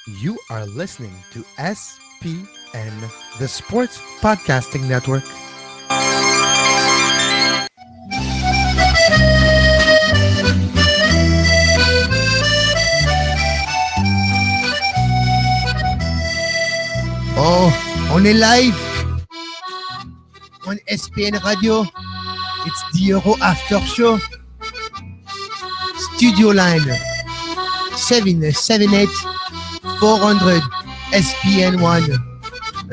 You are listening to SPN, the Sports Podcasting Network. Oh, on est live on SPN Radio. It's the Euro After Show. Studio line 778 400 SPN1.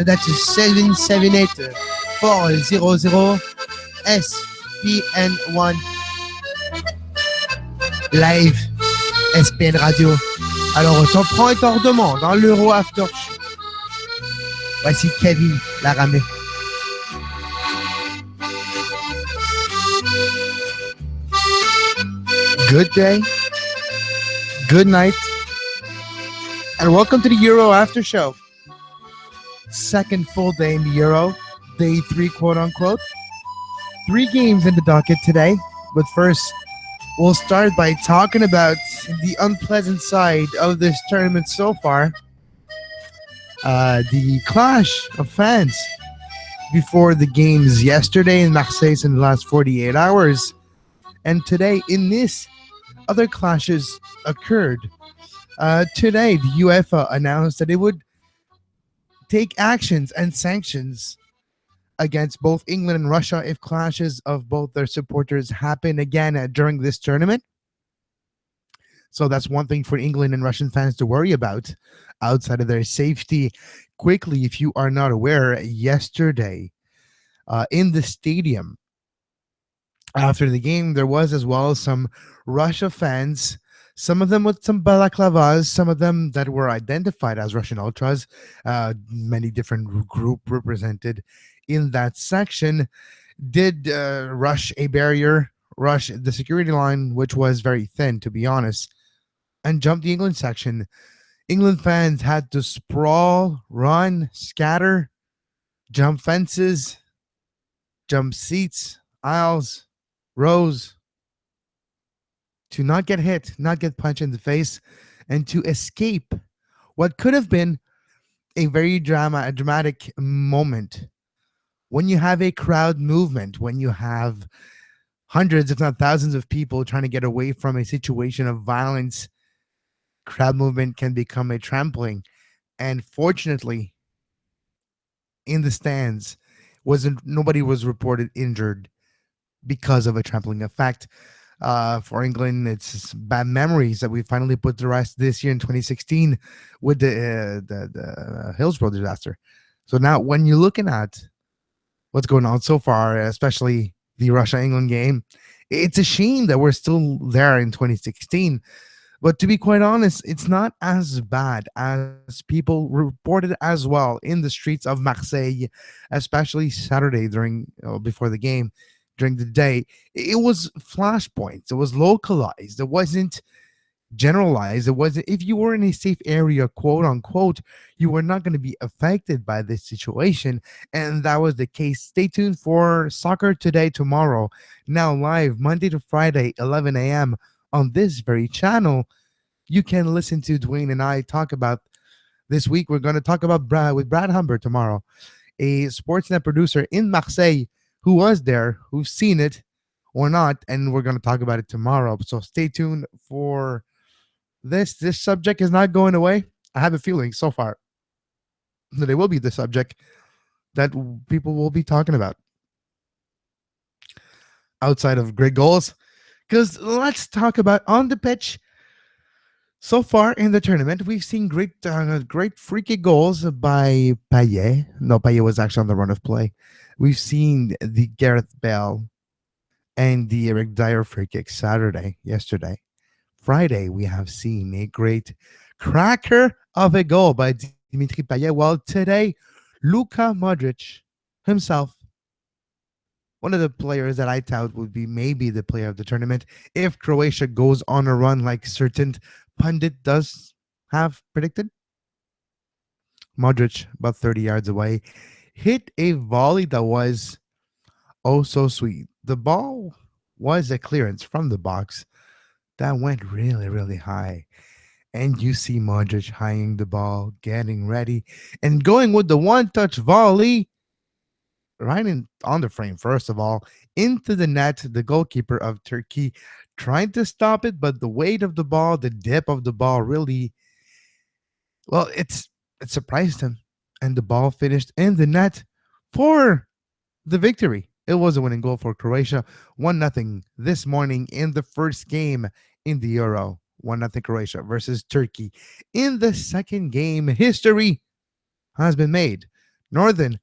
That is 778 400 SPN1. Live SPN Radio. Alors, t'en prends et t'en redemandes dans l'Euro After Show. Voici Kevin Laramee. Good day, good night, and welcome to the Euro After Show. Second full day in the Euro, day 3, quote unquote. 3 games in the docket today, but first, we'll start by talking about the unpleasant side of this tournament so far. The clash of fans before the games yesterday in Marseille in the last 48 hours, and today in this other clashes occurred. Today, the UEFA announced that it would take actions and sanctions against both England and Russia if clashes of both their supporters happen again during this tournament. So that's one thing for England and Russian fans to worry about outside of their safety. Quickly, if you are not aware, yesterday in the stadium, after the game, there was as well some Russia fans, some of them with some balaclavas, some of them that were identified as Russian ultras, many different group represented in that section, did rush a barrier, rush the security line, which was very thin, to be honest, and jump the England section. England fans had to sprawl, run, scatter, jump fences, jump seats, aisles, rows, to not get hit, not get punched in the face, and to escape what could have been a very dramatic moment. When you have a crowd movement, when you have hundreds, if not thousands of people trying to get away from a situation of violence, crowd movement can become a trampling. And fortunately, in the stands, nobody was reported injured because of a trampling effect. For England, it's bad memories that we finally put to rest this year in 2016 with the Hillsborough disaster. So now, when you're looking at what's going on so far, especially the Russia-England game, it's a shame that we're still there in 2016. But to be quite honest, it's not as bad as people reported as well in the streets of Marseille, especially Saturday before the game, during the day. It was flashpoints. It was localized. It wasn't generalized. It wasn't, if you were in a safe area, quote unquote, you were not going to be affected by this situation. And that was the case. Stay tuned for Soccer Today tomorrow, now live Monday to Friday, 11 a.m. on this very channel. You can listen to Dwayne and I talk about this week. We're going to talk about Brad Humber tomorrow, a Sportsnet producer in Marseille who was there, who's seen it or not, and we're going to talk about it tomorrow. So stay tuned for this. This subject is not going away. I have a feeling so far that it will be the subject that people will be talking about outside of great goals. Because let's talk about on the pitch. So far in the tournament, we've seen great freaky goals by Payet. No, Payet was actually on the run of play. We've seen the Gareth Bale and the Eric Dyer free kick yesterday. Friday, we have seen a great cracker of a goal by Dimitri Payet. Well, today, Luka Modric himself, one of the players that I tout would be maybe the player of the tournament if Croatia goes on a run like certain pundit does have predicted. Modric, about 30 yards away, hit a volley that was oh so sweet. The ball was a clearance from the box that went really, really high. And you see Modric hiding the ball, getting ready, and going with the one-touch volley right in on the frame, first of all, into the net, the goalkeeper of Turkey trying to stop it, but the weight of the ball, the dip of the ball really, well, it surprised him. And the ball finished in the net for the victory. It was a winning goal for Croatia. 1-0 this morning in the first game in the Euro. 1-0 Croatia versus Turkey. In the second game, history has been made. Northern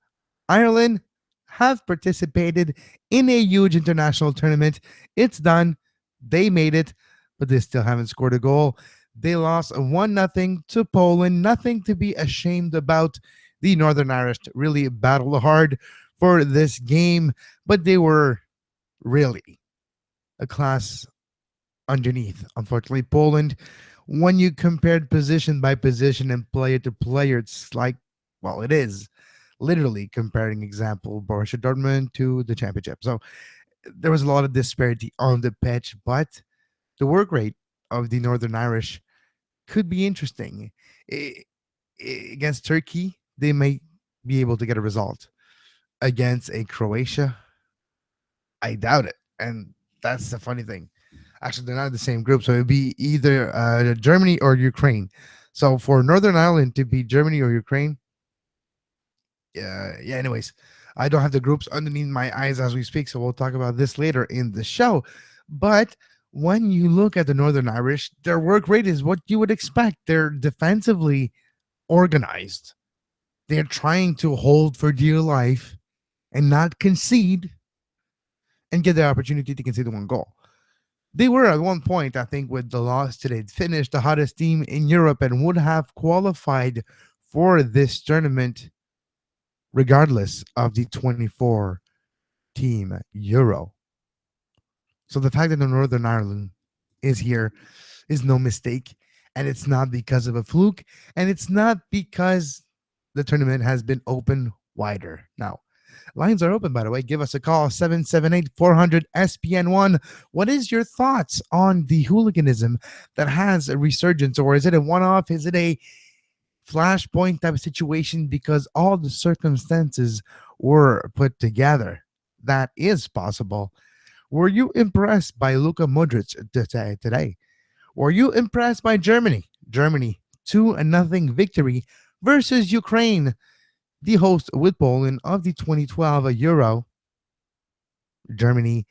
Ireland have participated in a huge international tournament. It's done. They made it, but they still haven't scored a goal. They lost 1-0 to Poland. Nothing to be ashamed about. The Northern Irish really battled hard for this game, but they were really a class underneath. Unfortunately, Poland, when you compared position by position and player to player, it's like, well, it is literally comparing example Borussia Dortmund to the championship. So there was a lot of disparity on the pitch, but the work rate of the Northern Irish could be interesting. Against Turkey, they may be able to get a result. Against a Croatia, I doubt it. And that's the funny thing. Actually, they're not in the same group, so it'd be either Germany or Ukraine. So for Northern Ireland to be Germany or Ukraine, yeah. Anyways, I don't have the groups underneath my eyes as we speak, so we'll talk about this later in the show. But when you look at the Northern Irish, their work rate is what you would expect. They're defensively organized. They're trying to hold for dear life and not concede and get the opportunity to concede one goal. They were at one point, I think, with the loss today, finished the hottest team in Europe and would have qualified for this tournament regardless of the 24 team Euro. So the fact that the Northern Ireland is here is no mistake. And it's not because of a fluke. And it's not because the tournament has been open wider. Now, lines are open, by the way. Give us a call, 778-400-SPN1. What is your thoughts on the hooliganism that has a resurgence? Or is it a one-off? Is it a flashpoint type of situation because all the circumstances were put together? That is possible. Were you impressed by Luka Modric today? Were you impressed by Germany? Germany 2-0 victory versus Ukraine, the host with Poland of the 2012 Euro. Germany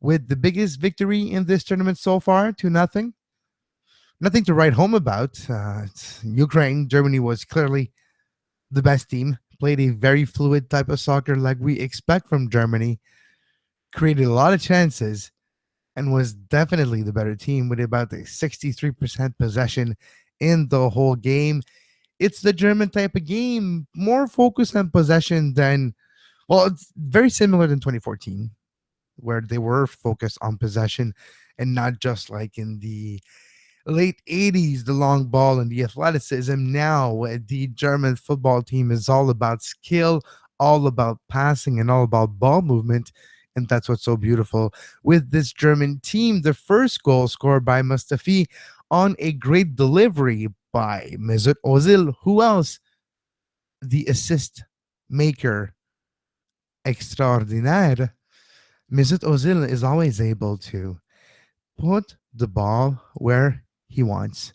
with the biggest victory in this tournament so far, 2-0. Nothing to write home about. It's Ukraine. Germany was clearly the best team, played a very fluid type of soccer like we expect from Germany, created a lot of chances, and was definitely the better team with about a 63% possession in the whole game. It's the German type of game, more focused on possession than, well, it's very similar than 2014, where they were focused on possession and not just like in the late 80s, the long ball and the athleticism. Now, the German football team is all about skill, all about passing, and all about ball movement. And that's what's so beautiful with this German team. The first goal scored by Mustafi on a great delivery by Mesut Ozil. Who else? The assist maker extraordinaire. Mesut Ozil is always able to put the ball where he wants.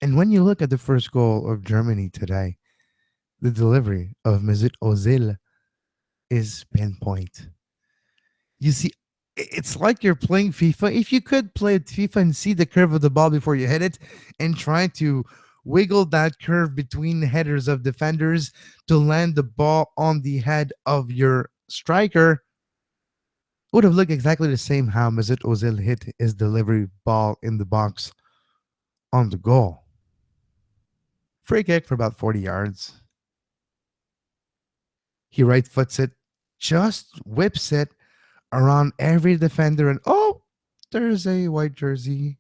And when you look at the first goal of Germany today, the delivery of Mesut Ozil is pinpoint. You see, it's like you're playing FIFA. If you could play FIFA and see the curve of the ball before you hit it and try to wiggle that curve between headers of defenders to land the ball on the head of your striker, would have looked exactly the same how Mesut Ozil hit his delivery ball in the box on the goal. Free kick for about 40 yards. He right foots it, just whips it around every defender, and oh, there's a white jersey,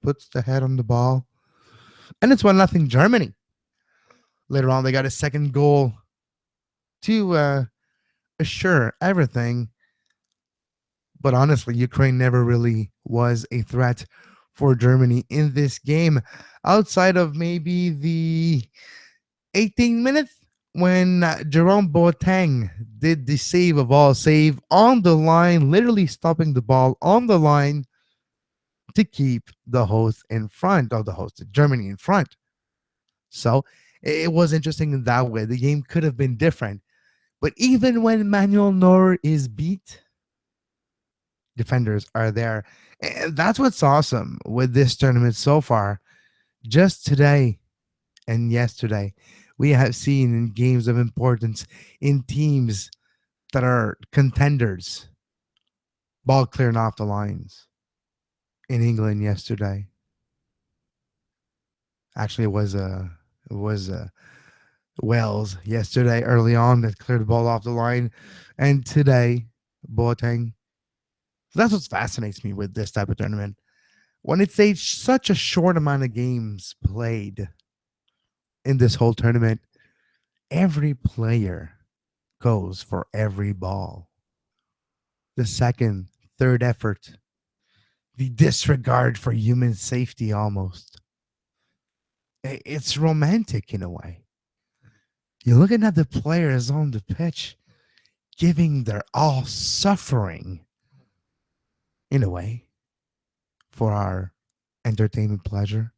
puts the head on the ball, and it's 1-0 Germany. Later on, they got a second goal to assure everything. But honestly, Ukraine never really was a threat for Germany in this game, outside of maybe the 18th minute when Jerome Boateng did the save of all save on the line, literally stopping the ball on the line to keep the host in front of the host, Germany in front. So it was interesting in that way. The game could have been different. But even when Manuel Neuer is beat, defenders are there. And that's what's awesome with this tournament so far. Just today and yesterday, we have seen in games of importance in teams that are contenders, ball clearing off the lines. In England yesterday, actually, it was Wales yesterday early on that cleared the ball off the line, and today, Boateng. So that's what fascinates me with this type of tournament. When it's such a short amount of games played in this whole tournament, every player goes for every ball. The second, third effort, the disregard for human safety almost. It's romantic in a way. You're looking at the players on the pitch giving their all, suffering in a way for our entertainment pleasure,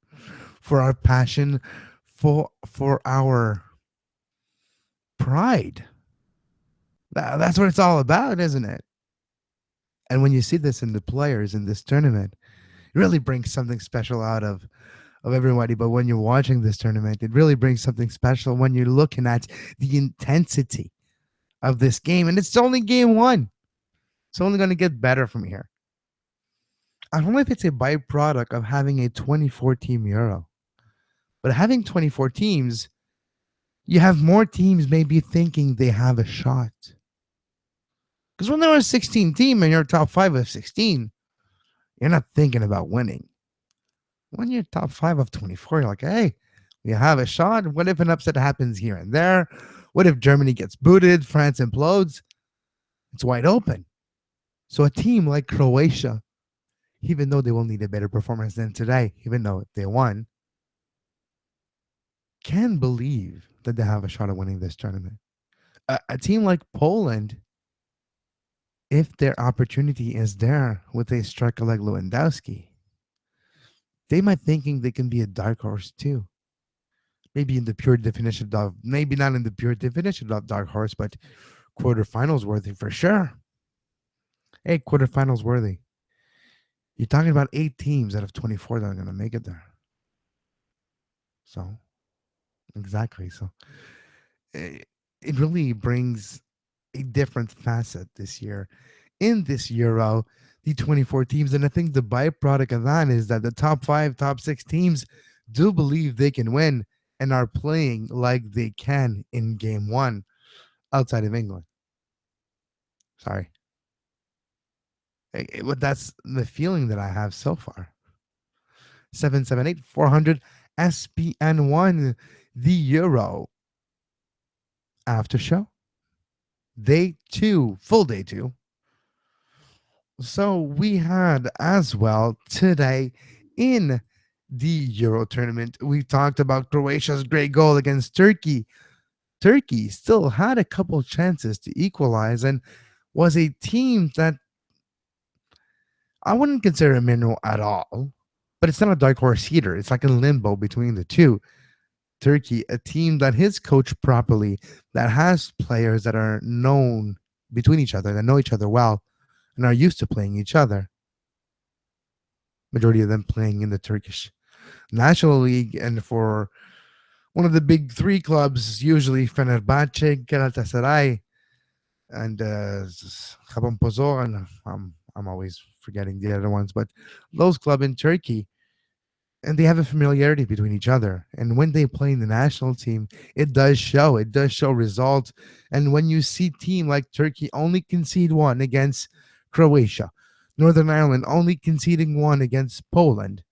for our passion, for our pride. That's what it's all about, isn't it? And when you see this in the players in this tournament, it really brings something special out of everybody. But when you're watching this tournament, it really brings something special when you're looking at the intensity of this game. And it's only game one. It's only going to get better from here. I don't know if it's a byproduct of having a 24 team Euro, but having 24 teams, you have more teams maybe thinking they have a shot. Because when there are a 16 team and you're top five of 16, you're not thinking about winning. When you're top five of 24, you're like, hey, we have a shot. What if an upset happens here and there? What if Germany gets booted, France implodes? It's wide open. So a team like Croatia, even though they will need a better performance than today, even though they won, can believe that they have a shot at winning this tournament. A team like Poland, if their opportunity is there with a striker like Lewandowski, they might thinking they can be a dark horse too. Maybe in the pure definition of, maybe not in the pure definition of dark horse, but quarterfinals worthy for sure. Hey, quarterfinals worthy. You're talking about 8 teams out of 24 that are going to make it there. So, exactly. So, it really brings a different facet this year in this Euro, the 24 teams. And I think the byproduct of that is that the top 5, top 6 teams do believe they can win and are playing like they can in game one outside of England. Sorry. But that's the feeling that I have so far. 778 400 SPN1, the Euro after show. Day 2, full day 2. So we had as well today in the Euro tournament, we talked about Croatia's great goal against Turkey. Turkey still had a couple chances to equalize and was a team that I wouldn't consider a mineral at all, but it's not a dark horse either. It's like a limbo between the two. Turkey, a team that is coached properly, that has players that are known between each other, that know each other well, and are used to playing each other. Majority of them playing in the Turkish National League, and for one of the big 3 clubs, usually Fenerbahce, Galatasaray, and Kapampozor, and I'm always forgetting the other ones, but those clubs in Turkey, and they have a familiarity between each other. And when they play in the national team, it does show. It does show results. And when you see team like Turkey only concede 1 against Croatia, Northern Ireland only conceding 1 against Poland,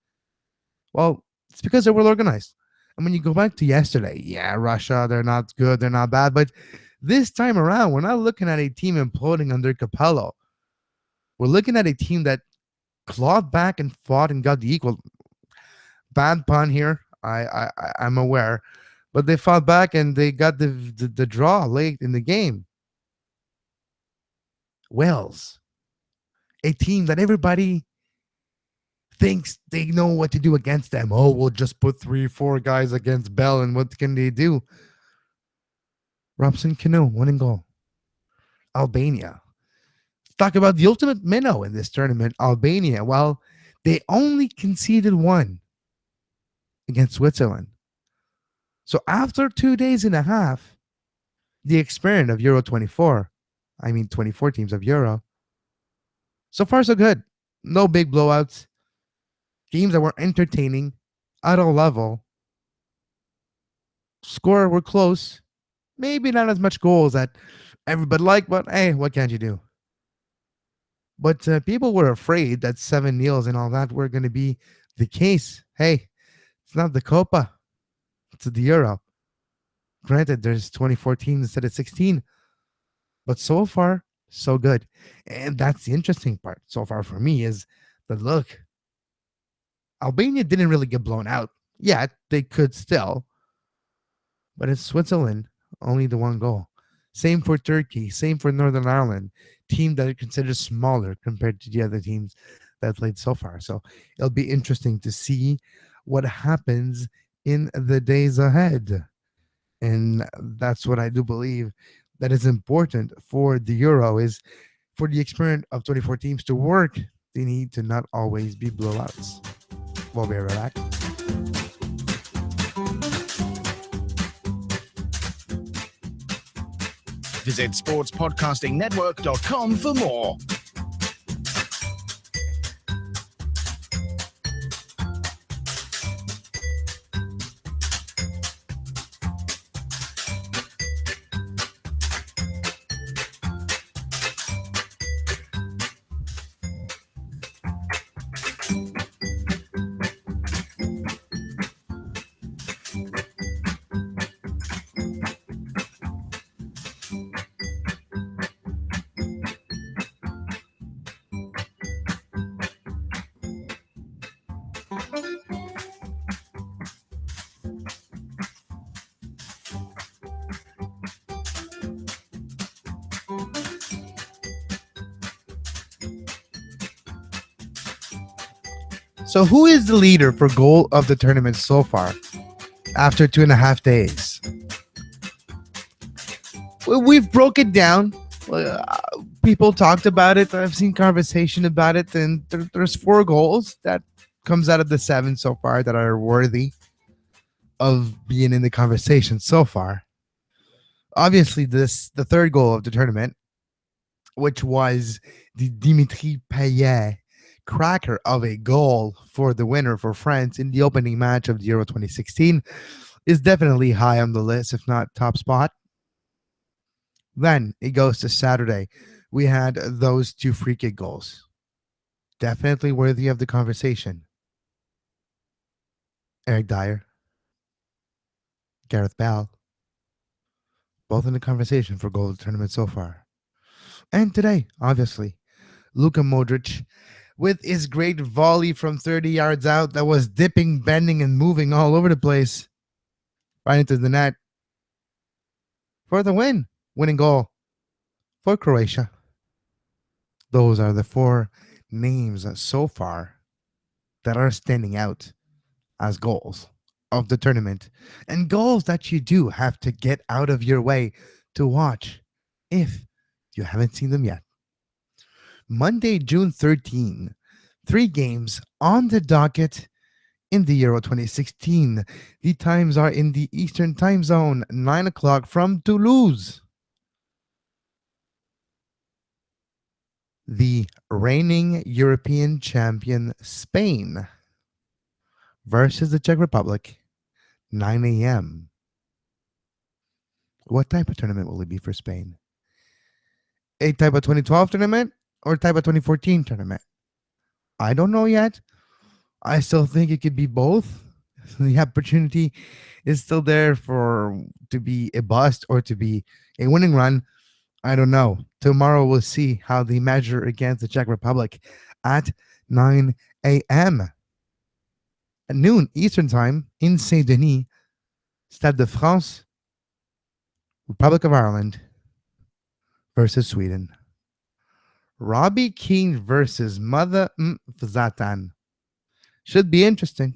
well, it's because they were organized. And when you go back to yesterday, yeah, Russia, they're not good, they're not bad. But this time around, we're not looking at a team imploding under Capello. We're looking at a team that clawed back and fought and got the equal. Bad pun here. I'm aware, but they fought back and they got the draw late in the game. Wales, a team that everybody thinks they know what to do against them. Oh, we'll just put 3, 4 guys against Bell, and what can they do? Robson Cano, winning goal. Albania. Let's talk about the ultimate minnow in this tournament, Albania. Well, they only conceded one against Switzerland. So after 2 days and a half, the experiment of Euro 24, 24 teams of Euro, so far so good. No big blowouts. Games that were entertaining at a level. Score were close. Maybe not as much goals that everybody liked, but hey, what can you do? But people were afraid that 7-0 and all that were going to be the case. Hey, it's not the Copa, it's the Euro. Granted, there's 24 teams instead of 16, but so far, so good. And that's the interesting part so far for me is that look, Albania didn't really get blown out yet. They could still, but it's Switzerland, only the one goal. Same for Turkey, same for Northern Ireland, team that are considered smaller compared to the other teams that played so far. So it'll be interesting to see what happens in the days ahead. And that's what I do believe that is important for the Euro is for the experiment of 24 teams to work. They need to not always be blowouts. We'll be right back. Visit sportspodcastingnetwork.com for more. So, who is the leader for goal of the tournament so far after 2.5 days? Well, we've broke it down. People talked about it. I've seen conversation about it, and there's 4 goals that comes out of the 7 so far that are worthy of being in the conversation so far. Obviously, the third goal of the tournament, which was the Dimitri Payet cracker of a goal for the winner for France in the opening match of the Euro 2016, is definitely high on the list, if not top spot. Then it goes to Saturday. We had those 2 free kick goals. Definitely worthy of the conversation. Eric Dyer, Gareth Bale, both in the conversation for goal of the tournament so far. And today, obviously, Luka Modric with his great volley from 30 yards out that was dipping, bending, and moving all over the place right into the net for the win. Winning goal for Croatia. Those are the 4 names so far that are standing out as goals of the tournament, and goals that you do have to get out of your way to watch if you haven't seen them yet. Monday, June 13, 3 games on the docket in the Euro 2016. The times are in the Eastern time zone, 9 o'clock from Toulouse. The reigning European champion Spain versus the Czech Republic, 9 a.m. What type of tournament will it be for Spain? A type of 2012 tournament or type of 2014 tournament? I don't know yet. I still think it could be both. The opportunity is still there to be a bust or to be a winning run. I don't know. Tomorrow we'll see how they measure against the Czech Republic at 9 a.m. At noon Eastern Time in Saint Denis, Stade de France, Republic of Ireland versus Sweden. Robbie Keane versus Mother Zlatan. Should be interesting.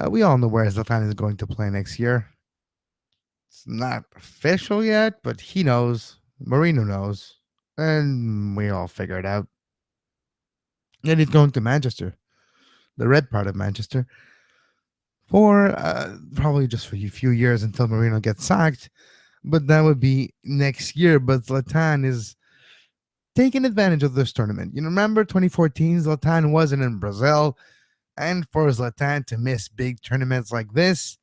We all know where Zlatan is going to play next year. It's not official yet, but he knows. Marino knows. And we all figure it out. And he's going to Manchester, the red part of Manchester, for probably just for a few years until Marino gets sacked. But that would be next year. But Zlatan is taking advantage of this tournament. You remember 2014, Zlatan wasn't in Brazil. And for Zlatan to miss big tournaments like this,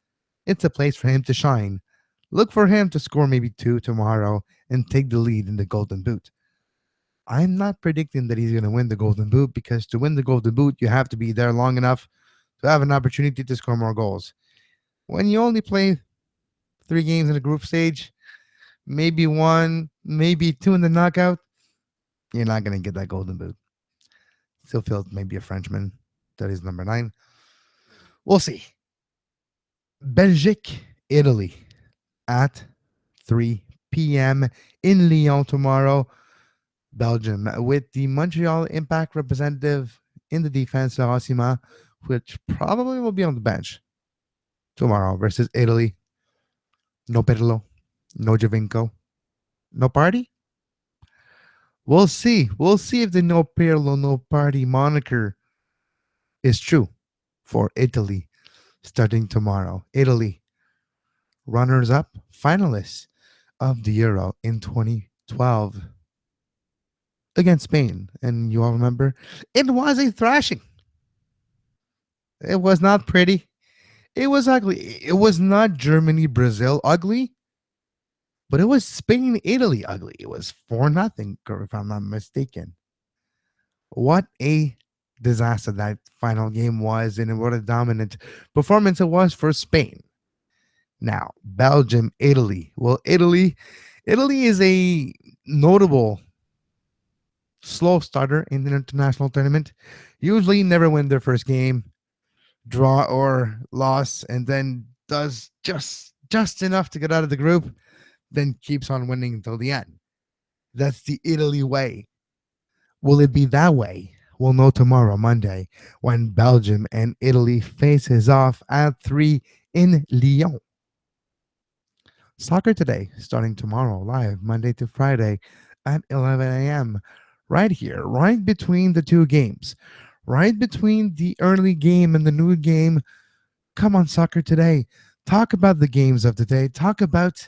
it's a place for him to shine. Look for him to score maybe two tomorrow and take the lead in the Golden Boot. I'm not predicting that he's going to win the Golden Boot because to win the Golden Boot, you have to be there long enough to have an opportunity to score more goals. When you only play 3 games in the group stage, maybe one, maybe two in the knockout, you're not going to get that Golden Boot. Still feels maybe a Frenchman. That is number 9. We'll see. Belgique, Italy at 3 p.m. in Lyon tomorrow. Belgium with the Montreal Impact representative in the defense, Osima, which probably will be on the bench tomorrow versus Italy. No Pirlo, no Javinko, no party. We'll see. We'll see if the no Pirlo, no party moniker is true for Italy starting tomorrow. Italy, runners up, finalists of the Euro in 2012 against Spain. And you all remember, it was a thrashing. It was not pretty. It was ugly. It was not Germany, Brazil ugly, but it was Spain, Italy ugly. It was 4-0, if I'm not mistaken. What a disaster that final game was, and what a dominant performance it was for Spain. Now, Belgium, Italy. Well, Italy is a notable slow starter in the international tournament. Usually never win their first game, draw or loss, and then does just enough to get out of the group, then keeps on winning until the end. That's the Italy way. Will it be that way? We'll know tomorrow, Monday, when Belgium and Italy faces off at 3 in Lyon. Soccer Today, starting tomorrow, live Monday to Friday at 11 a.m. Right here, right between the 2 games, right between the early game and the new game. Come on, Soccer Today. Talk about the games of the day. Talk about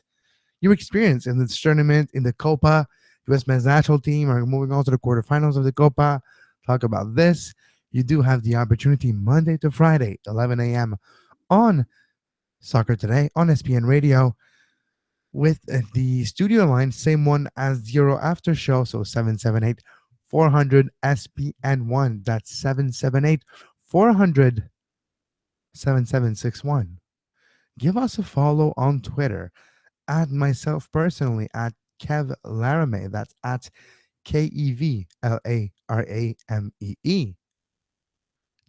your experience in this tournament, in the Copa. U.S. men's national team are moving on to the quarterfinals of the Copa. Talk about this. You do have the opportunity Monday to Friday, 11 a.m. on Soccer Today on SPN Radio with the studio line, same one as the Euro After Show, so 778 400 SPN1. That's 778 400 7761. Give us a follow on Twitter at myself personally at Kev Laramee. That's at KEVLARAMEE.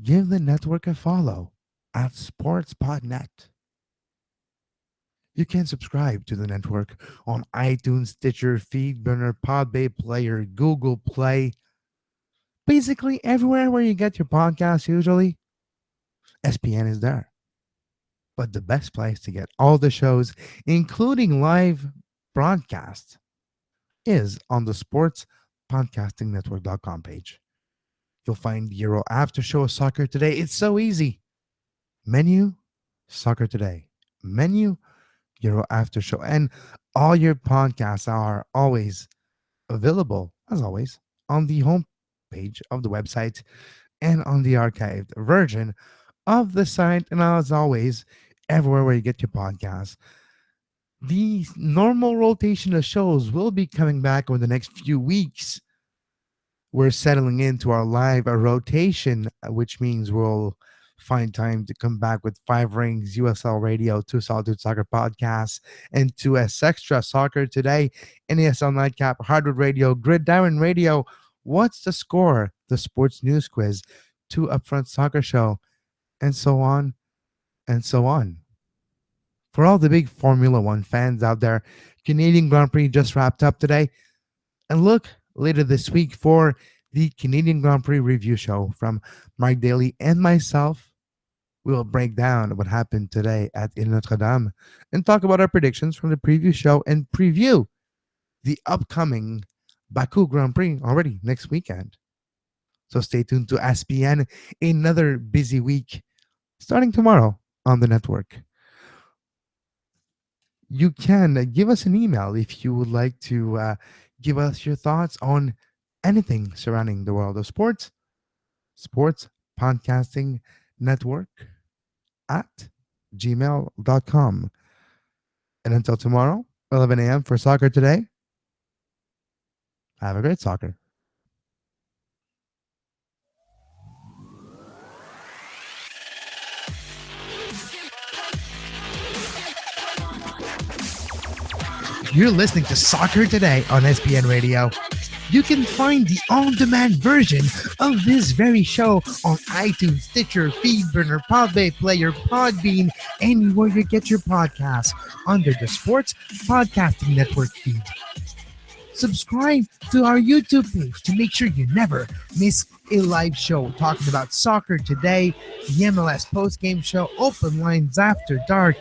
Give the network a follow at SportsPodNet. You can subscribe to the network on iTunes, Stitcher, Feedburner, Podbay Player, Google Play. Basically, everywhere where you get your podcasts, usually, SPN is there. But the best place to get all the shows, including live broadcasts, is on the sportspodcastingnetwork.com page. You'll find Euro After Show Soccer Today. It's so easy. Menu, Soccer Today. Menu, Euro After Show. And all your podcasts are always available, as always, on the home page of the website and on the archived version of the site. And as always, everywhere where you get your podcasts. The normal rotation of shows will be coming back over the next few weeks. We're settling into our live rotation, which means we'll find time to come back with 5 Rings, USL Radio, 2 Solitude Soccer Podcasts, and 2S Extra Soccer Today, NASL Nightcap, Hardwood Radio, Gridiron Radio, What's the score? The sports news quiz, two upfront soccer show, and so on and so on. For all the big Formula One fans out there, Canadian Grand Prix just wrapped up today. And look later this week for the Canadian Grand Prix review show from Mark Daly and myself. We will break down what happened today at Ile Notre Dame and talk about our predictions from the preview show and preview the upcoming Baku Grand Prix already next weekend. So stay tuned to SPN, another busy week starting tomorrow on the network. You can give us an email if you would like to give us your thoughts on anything surrounding the world of sports podcasting network at gmail.com. And until tomorrow, 11 a.m. for Soccer Today, have a great soccer. You're listening to Soccer Today on SPN Radio. You can find the on-demand version of this very show on iTunes, Stitcher, Feedburner, Podbay Player, Podbean, anywhere you get your podcasts under the Sports Podcasting Network feed. Subscribe to our YouTube page to make sure you never miss a live show talking about soccer today, the MLS postgame show, open lines after dark,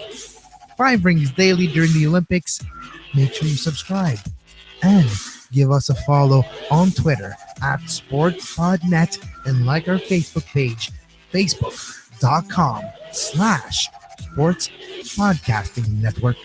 5 rings daily during the Olympics. Make sure you subscribe and give us a follow on Twitter at SportsPodNet and like our Facebook page, facebook.com/Sports Podcasting Network.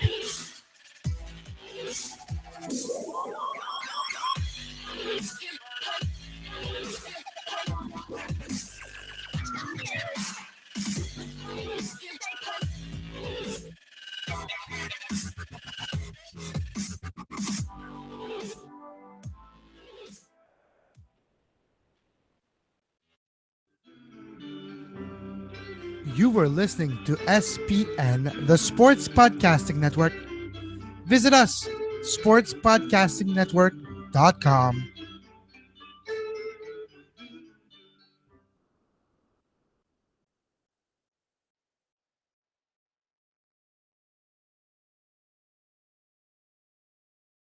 You were listening to SPN, the Sports Podcasting Network. Visit us, sportspodcastingnetwork.com.